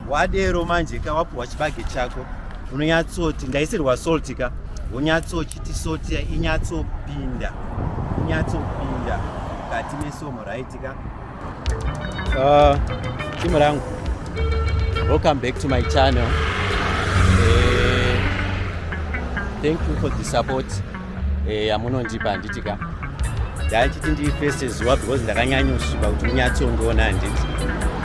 wadero manje ka wapuwa chibage chako unonyatsoti ndaisirwa salt ka wonyatsochiti salt inyatsopinda mukati mesomo right ka. Timu rangu, welcome back to my channel. Thank you for the support. Amunondipa handitika ndachiti ndifese zuva because ndakanyanyosviba kuti munyatsondiona handiti.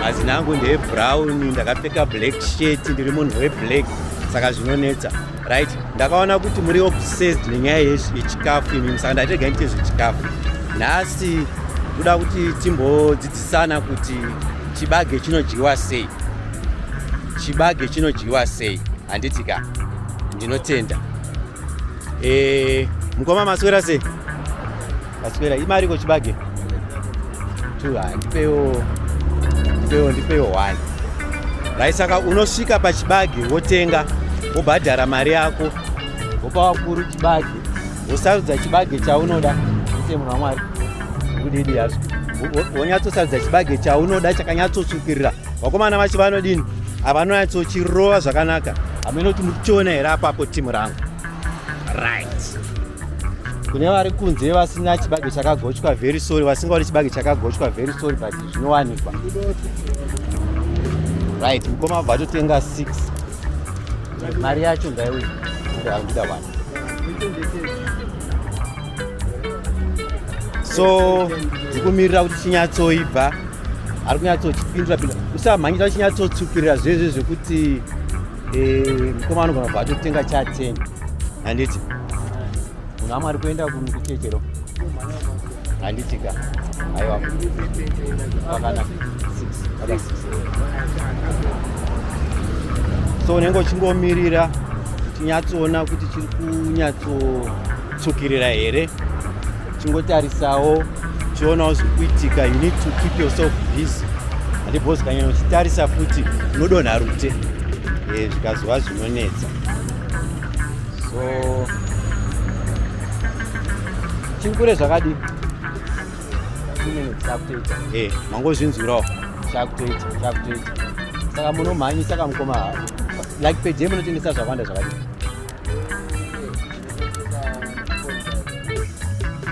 Mazina angu ndeebrown, ndakapfeka black shirt, ndiri munhu weblack, saka zvinonetsa right. Ndakaona kuti muri obsessed nenyaya yechikafu imi, saka ndatega ndiite zvechikafu. Nhasi kuda kuti timbodzidzisana kuti chibage chinodyiwa sei. Handitika ndinotenda. Mukoma maswera sei? Maswera imariko chibage? 2 ndipewo 1. Right, saka unosvika pachibage wotenga, wobhadhara mari yako, wopa wakuru chibage, wosarudza chibage chaunoda. Ite munhu waMwari kudidi yazvo. Wonyatsosarudza chibage chaunoda chakanyatsotsvukirira. Vakomana vacho vanodini? Avanonyatsochirova zvakanaka. Hamunoti muchiona here apapo timu rangu. Right. Kune vari kunze vasina chibage chakagochwa, very sorry. Vasingaoni chibage chakagochwa, very sorry, but zvinowanikwa. Right, mukoma wabva atotenga 6. Mari yacho ngaiwe ndida 1. So ndikumirira kuti chinyatsoibva. Ari kunyatsochipindura. Usamhanyira chinyatsotsvukirira zvezve zvekuti mukoma anogona kubva atotenga cha10. Handiti munhu waMwari kuenda kuchechero. Handitika aiwa pakanaka 6. So unenge uchingomirira chinyatsoona kuti chiri kunyatsotsvukirira here. Chingotarisawo chionawo zviri kuitika. You need to keep yourself busy. Handibhozi kanyanya uchitarisa futi unodonha rute zvikazova zvinonetsa. So chingure zvakadii? 2 minutes chakutoita. Mangozvinzwirawo chakutoita. Saka munomhanyi, saka mukoma like peje munotengesa zvakawanda zvakadii?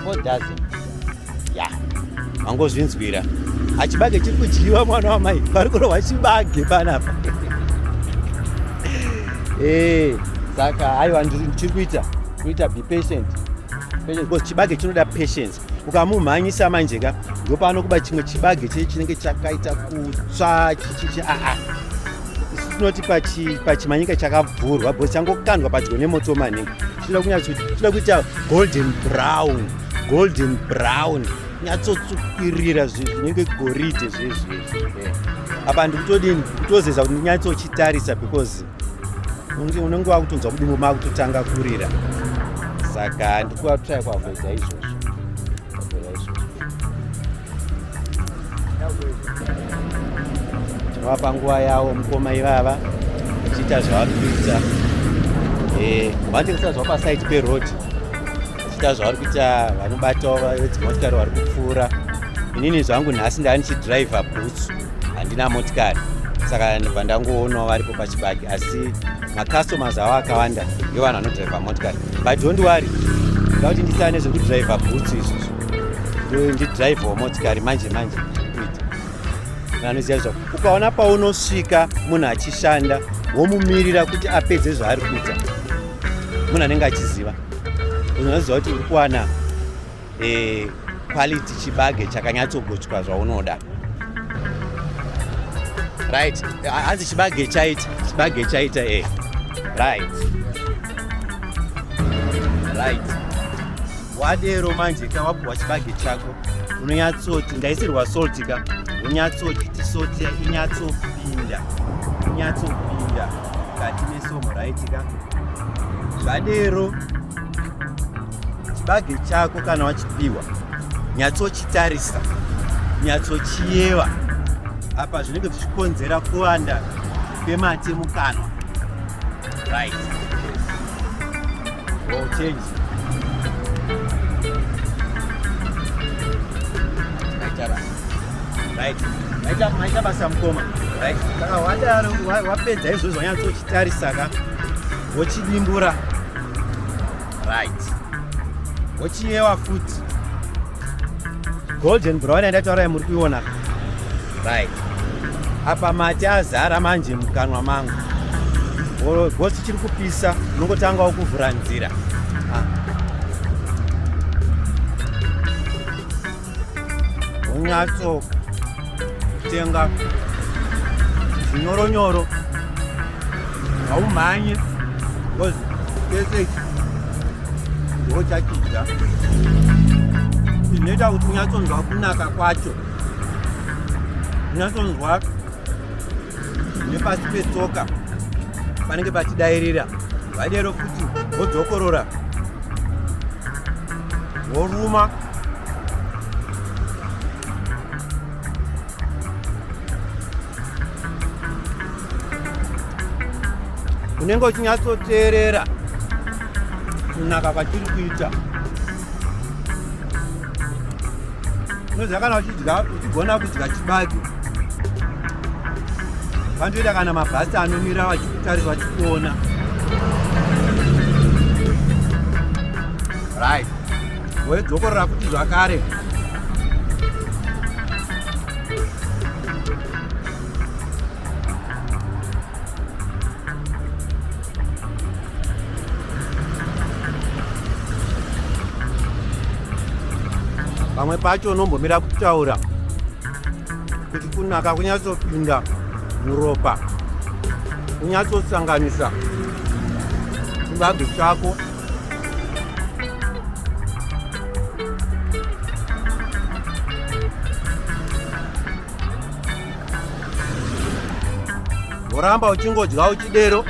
4 dozen. Mangozvinzwira. Chibage chiri kudyiwa mwana wamai. Pari kurohwa chibage panapa. Saka aiwa ndiri kuita be patient because chibage chinoda patience. Ukamumhanyisa manjeka ndopano kuba chimwe chibage chinenge chakaita kutsva tinoti pachimanyika chakavhurwa because changokandwa padyo nemoto maningi. Chinoda kuita golden brown, nyatsotsvukirira zvinenge goridhe zvezvezvi. Apa ndikutodini kutozeza kuti ndinyatsochitarisa because unenge wakutonzwa mudumbu makutotanga kurira. Saka ndikuatry kuavoida izvozvo. Tinovapa nguva yavo mukoma ivava vachiita zvavari kuita. Vanotengesa zvavo paside peroad, vachiita zvavari kuita. Vanobatawo vedzimotikari vari kupfuura. Inini zvangu nhasi ndava ndichidhiraivha bhutsu, handina motikari, saka ndibva ndangoonawo varipo pachibage. Asi macustomers avo akawanda ngevanhu vanodhiraivha motikari. But don't worry, nda kuti ndisana nezvekudhiraivha bhutsu izvozvo. Ndidhiraivhawo motikari manje kuita. Vanoziva zvapo. Ukaona paunosvika munhu achishanda womumirira kuti apedze zvaari kuita, munhu anenge achiziva, unoziva kuti uri kuwana quality chibage chakanyatsogochwa zvaunoda. Right, hanzi chibage chaita right. Wadero manje ka wapuwa chibage chako unonyatsoti ndaisirwa salt ka unyatsochiti salt inyatsopinda mukati mesomo right ka. Zvadero chibage chako kana wachipiwa nyatsochitarisa, nyatsochiyeva. Apa zvinenge zvichikonzera kuwanda kwemate mukanwa. Right. Change. right, maita basa mukoma, right. Saka wadaro wapedza izvozvo wanyatsochitarisaka wochidimbura, right, wochiyewa futi golden brown yandataura muri kuiona, right. Apa mati azara manje mukanwa mangu, gosi chiri kupisa, unongotangawo kuvhura nzira. Unyatso kutenga zvinyoronyoro, haumhanye because pese ndo chachidya, zvinoita kuti unyatsonzwa kunaka kwacho, unyatsonzwa nepasi petsoka panenge pachidairira, vadero kuti wodzokorora woruma, unenge uchinyatsoteerera kunaka kwachiri kuita. Unoziva kana uchigona kudya chibage, pandoita kana mabhasi anomira vachikutarisa vachikuona, right, wedzokorora kuti zvakare. Pamwe pacho unombomira kutaura kuti kunaka kunyatsopinda muropa, kunyatsosanganisa chibage chako, woramba uchingodya uchidero,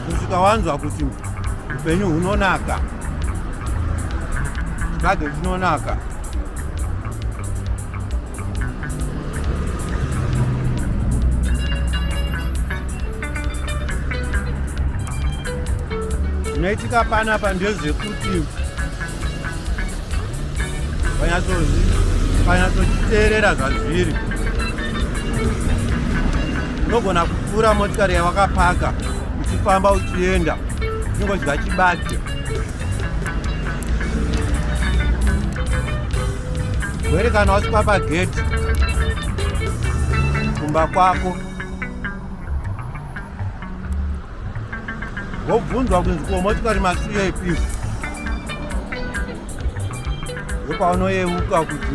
kusvika wanzwa kuti upenyu hunonaka, chibage chinonaka. Zvinoitika panapa ndezvekuti panyatsochiteerera zvazviri, unogona kupfuura motikari yawakapaka uchifamba uchienda uchingodya chibage. Were kana wasvika pageti kumba kwako wobvunzwa kunzi ko motikari masiye ipi, ndopaunoyeuka kuti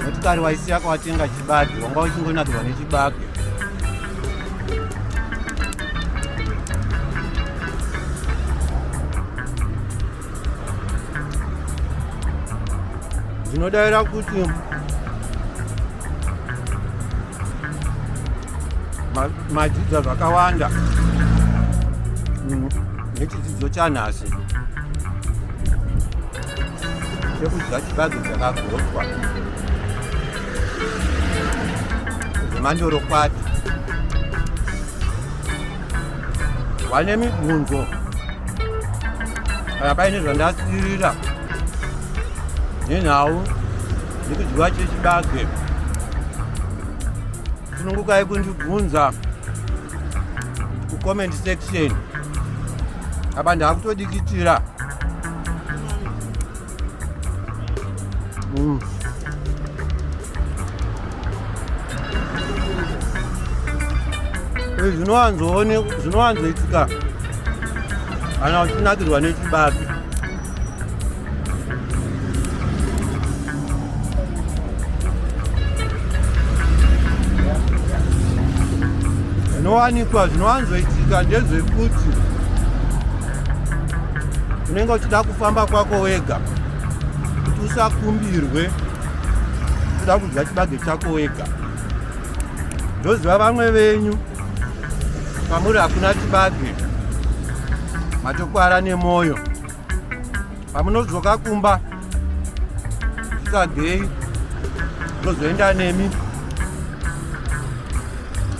motikari waisiya kwawatenga chibage, wanga uchingonakirwa nechibage. Zvinodaira kuti madzidza zvakawanda nechidzidzo chanhasi chekudya chibage chakagochwa zvemandorokwati. Vane mibvunzo kana paine zvandasirira nenhau nekudyiwa chechibage, tinongokai kundibvunza kucomment section. Apa ndakutodikitira zvinowanzoitika kana uchinakirwa nechibage. Zvinowanikwa zvinowanzoitika ndezvekuti unenge uchida kufamba kwako wega, kuti usakumbirwe kuda kudya chibage chako wega. Ndoziva vamwe venyu pamuri hakuna chibage matokwara nemwoyo, pamunodzoka kumba kusagei ndozoenda nemi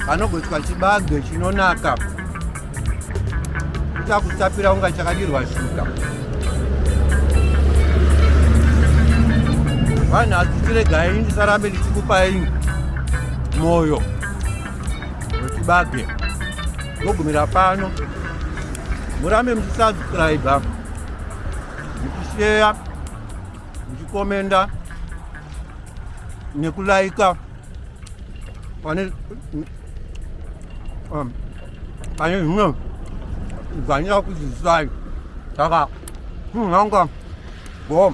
anogochwa chibage chinonaka chakutapira kunga chakadirwa shuga. Vanhu atichiregai ndisarambe ndichikupai moyo wechibage. Togumira pano, murambe muchisubscribe, muchishare, muchikomenda nekulaika pane zvimwe zvanyira kudzidzisai. Saka kunhanga bom.